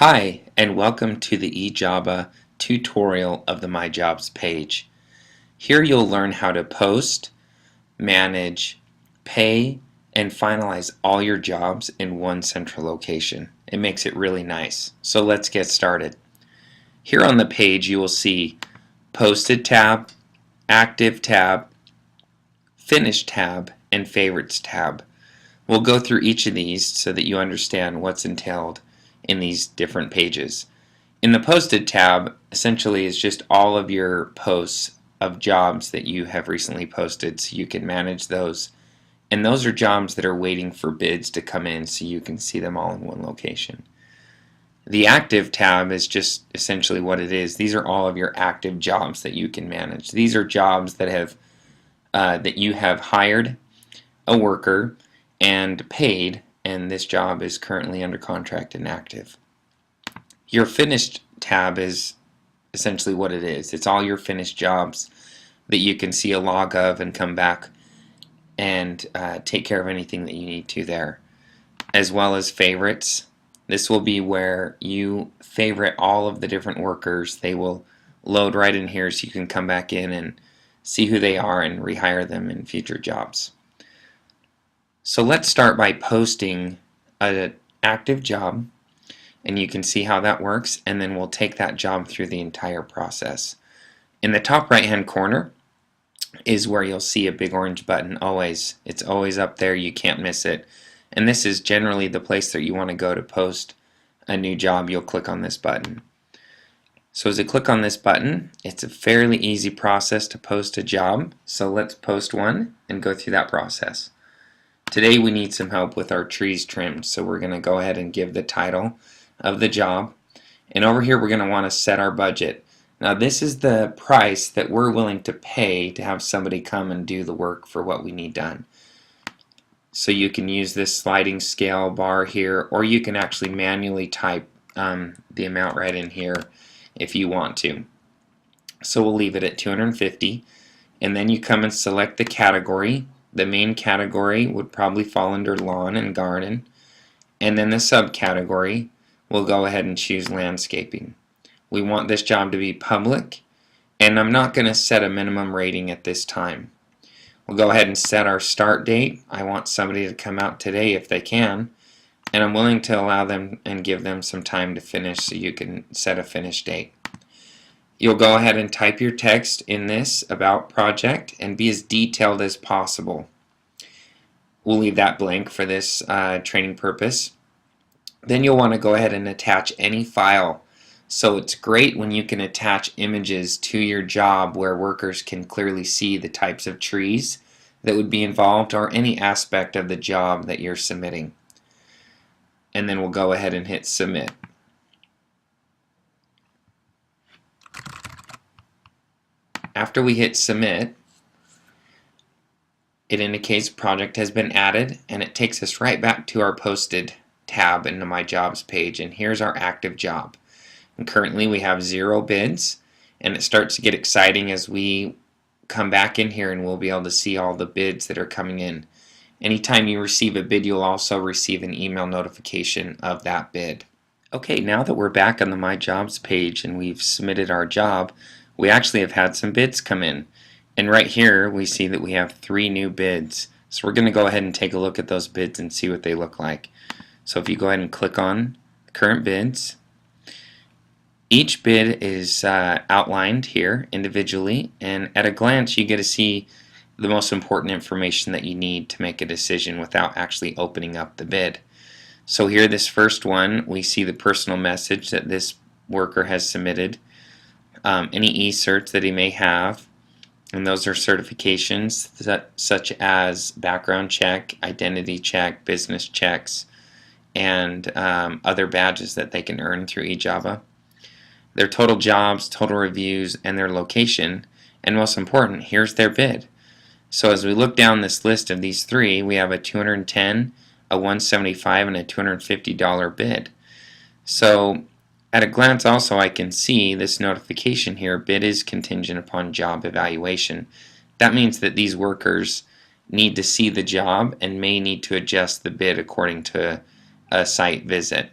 Hi, and welcome to the eJobba tutorial of the My Jobs page. Here you'll learn how to post, manage, pay, and finalize all your jobs in one central location. It makes it really nice. So let's get started. Here on the page you will see Posted tab, Active tab, Finished tab, and Favorites tab. We'll go through each of these so that you understand what's entailed in these different pages. In the Posted tab, essentially is just all of your posts of jobs that you have recently posted so you can manage those. And those are jobs that are waiting for bids to come in so you can see them all in one location. The Active tab is just essentially what it is. These are all of your active jobs that you can manage. These are jobs that you have hired a worker and paid, and this job is currently under contract and active. Your Finished tab is essentially what it is. It's all your finished jobs that you can see a log of and come back and take care of anything that you need to there. As well as Favorites. This will be where you favorite all of the different workers. They will load right in here so you can come back in and see who they are and rehire them in future jobs. So let's start by posting an active job, and you can see how that works, and then we'll take that job through the entire process. In the top right hand corner is where you'll see a big orange button. It's always up there, you can't miss it, and this is generally the place that you want to go to post a new job. You'll click on this button. So as I click on this button, it's a fairly easy process to post a job, so let's post one and go through that process. Today we need some help with our trees trimmed, so we're going to go ahead and give the title of the job, and over here we're going to want to set our budget. Now this is the price that we're willing to pay to have somebody come and do the work for what we need done. So you can use this sliding scale bar here, or you can actually manually type the amount right in here if you want to. So we'll leave it at $250, and then you come and select the category. The main category would probably fall under lawn and garden, and then the subcategory we'll go ahead and choose landscaping. We want this job to be public, and I'm not going to set a minimum rating at this time. We'll go ahead and set our start date. I want somebody to come out today if they can, and I'm willing to allow them and give them some time to finish, so you can set a finish date. You'll go ahead and type your text in this about project and be as detailed as possible. We'll leave that blank for this training purpose. Then you'll want to go ahead and attach any file. So it's great when you can attach images to your job where workers can clearly see the types of trees that would be involved or any aspect of the job that you're submitting. And then we'll go ahead and hit submit. After we hit submit, it indicates project has been added, and it takes us right back to our posted tab in the My Jobs page, and here's our active job. And currently we have 0 bids, and it starts to get exciting as we come back in here and we'll be able to see all the bids that are coming in. Anytime you receive a bid, you'll also receive an email notification of that bid. Okay, now that we're back on the My Jobs page and we've submitted our job, we actually have had some bids come in. And right here we see that we have 3 new bids. So we're going to go ahead and take a look at those bids and see what they look like. So if you go ahead and click on current bids, each bid is outlined here individually, and at a glance you get to see the most important information that you need to make a decision without actually opening up the bid. So here, this first one, we see the personal message that this worker has submitted, any e-certs that he may have, and those are certifications such as background check, identity check, business checks, and other badges that they can earn through eJobba. Their total jobs, total reviews, and their location, and most important, here's their bid. So as we look down this list of these 3, we have a $210, a $175, and a $250 bid. So at a glance also I can see this notification here, bid is contingent upon job evaluation. That means that these workers need to see the job and may need to adjust the bid according to a site visit.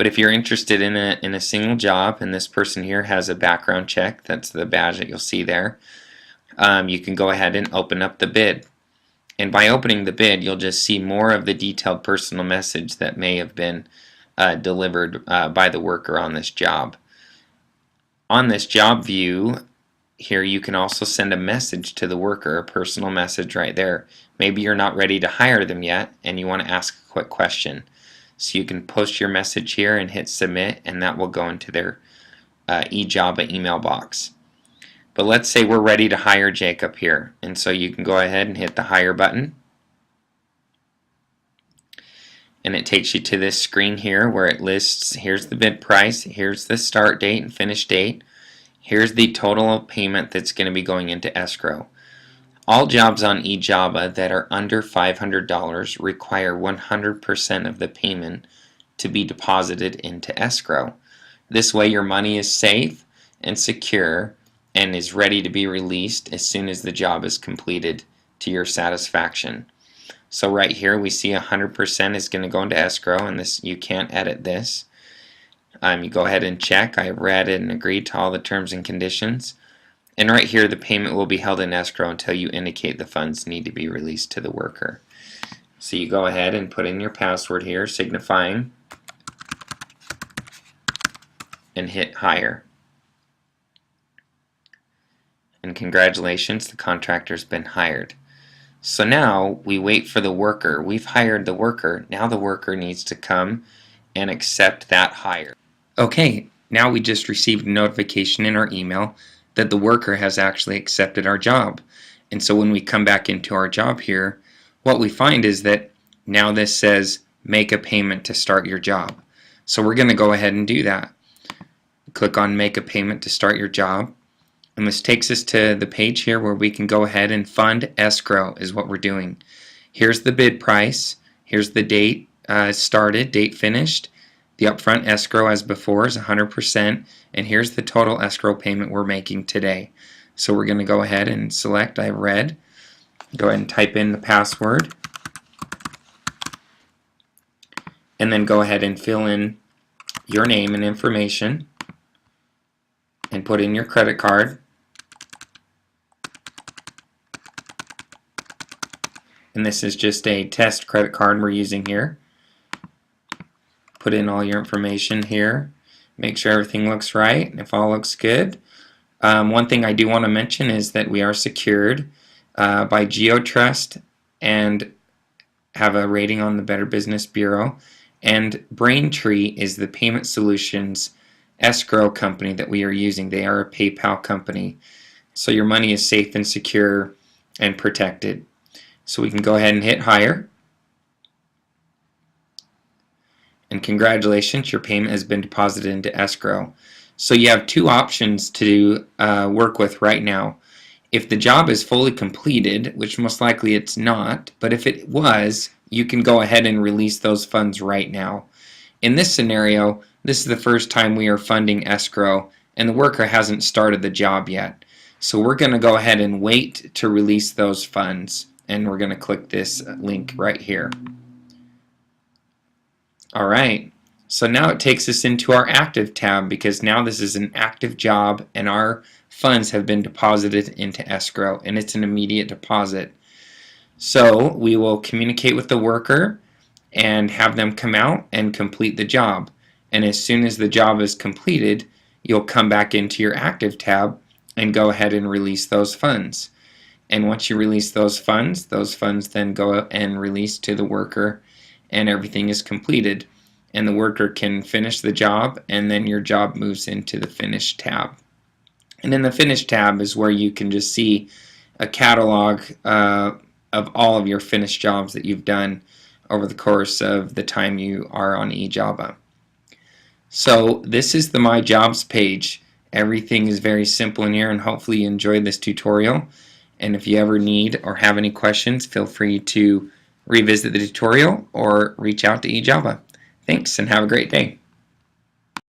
But if you're interested in a single job, and this person here has a background check, that's the badge that you'll see there, you can go ahead and open up the bid. And by opening the bid, you'll just see more of the detailed personal message that may have been delivered by the worker on this job. On this job view here, you can also send a message to the worker, a personal message right there. Maybe you're not ready to hire them yet and you want to ask a quick question. So you can post your message here and hit submit, and that will go into their eJobba email box. But let's say we're ready to hire Jacob here, and so you can go ahead and hit the hire button, and it takes you to this screen here where it lists, here's the bid price, here's the start date and finish date, here's the total payment that's going to be going into escrow. All jobs on eJobba that are under $500 require 100% of the payment to be deposited into escrow. This way your money is safe and secure and is ready to be released as soon as the job is completed to your satisfaction. So right here we see 100% is going to go into escrow, and this, you can't edit this. You go ahead and check, I read and agreed to all the terms and conditions. And right here the payment will be held in escrow until you indicate the funds need to be released to the worker. So you go ahead and put in your password here, signifying, and hit hire. And congratulations, the contractor's been hired. So now we wait for the worker. We've hired the worker. Now the worker needs to come and accept that hire. Okay, now we just received a notification in our email that the worker has actually accepted our job. And so when we come back into our job here, what we find is that now this says make a payment to start your job. So we're going to go ahead and do that. Click on make a payment to start your job, and this takes us to the page here where we can go ahead and fund escrow is what we're doing. Here's the bid price, here's the date started, date finished. The upfront escrow as before is 100%, and here's the total escrow payment we're making today. So we're going to go ahead and select I read, go ahead and type in the password, and then go ahead and fill in your name and information and put in your credit card. And this is just a test credit card we're using here. Put in all your information here. Make sure everything looks right. If all looks good. One thing I do want to mention is that we are secured by GeoTrust and have a rating on the Better Business Bureau. And Braintree is the payment solutions escrow company that we are using. They are a PayPal company. So your money is safe and secure and protected. So we can go ahead and hit hire. And congratulations, your payment has been deposited into escrow. So you have two options to work with right now. If the job is fully completed, which most likely it's not, but if it was, you can go ahead and release those funds right now. In this scenario, this is the first time we are funding escrow and the worker hasn't started the job yet. So we're going to go ahead and wait to release those funds, and we're going to click this link right here. Alright, so now it takes us into our active tab, because now this is an active job and our funds have been deposited into escrow, and it's an immediate deposit. So we will communicate with the worker and have them come out and complete the job. And as soon as the job is completed, you'll come back into your active tab and go ahead and release those funds. And once you release those funds then go and release to the worker, and everything is completed. And the worker can finish the job, and then your job moves into the Finish tab. And in the Finish tab is where you can just see a catalog of all of your finished jobs that you've done over the course of the time you are on eJobba. So this is the My Jobs page. Everything is very simple in here, and hopefully you enjoyed this tutorial. And if you ever need or have any questions, feel free to revisit the tutorial or reach out to eJobba. Thanks, and have a great day.